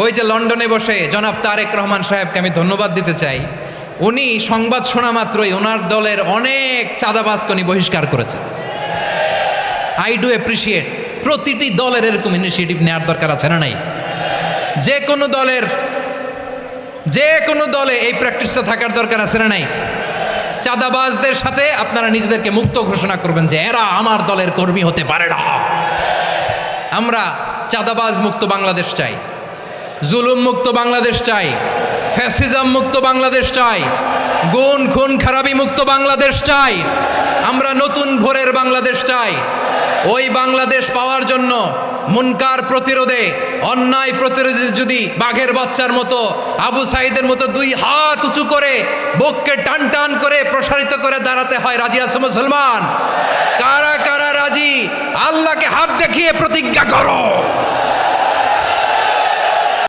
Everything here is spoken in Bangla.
ওই যে লন্ডনে বসে জনাব তারেক রহমান সাহেবকে আমি ধন্যবাদ দিতে চাই। উনি সংবাদ শোনা মাত্রই ওনার দলের অনেক চাঁদাবাজকে উনি বহিষ্কার করেছেন। I do appreciate. প্রতিটি দলের এরকম ইনিশিয়েটিভ নেওয়ার দরকার আছে না নাই? যে কোনো দলে এই প্র্যাকটিসটা থাকার দরকার আছে না নাই? চাঁদাবাজদের সাথে আপনারা নিজেদেরকে মুক্ত ঘোষণা করবেন যে এরা আমার দলের কর্মী হতে পারে না। আমরা চাঁদাবাজ মুক্ত বাংলাদেশ চাই, জুলুম মুক্ত বাংলাদেশ চাই, ফ্যাসিজম মুক্ত বাংলাদেশ চাই, গুণ খুন খারাপি মুক্ত বাংলাদেশ চাই। আমরা নতুন ভোরের বাংলাদেশ চাই। ওই বাংলাদেশ পাওয়ার জন্য মুনকার প্রতিরোধে, অন্যায় প্রতিরোধে যদি বাঘের বাচ্চার মতো, আবু সাইদের মতো দুই হাত উঁচু করে বুককে টান টান করে প্রসারিত করে দাঁড়াতে হয়, রাজি আছো মুসলমান? কারা কারা রাজি? আল্লাহকে হাত দেখিয়ে প্রতিজ্ঞা করো।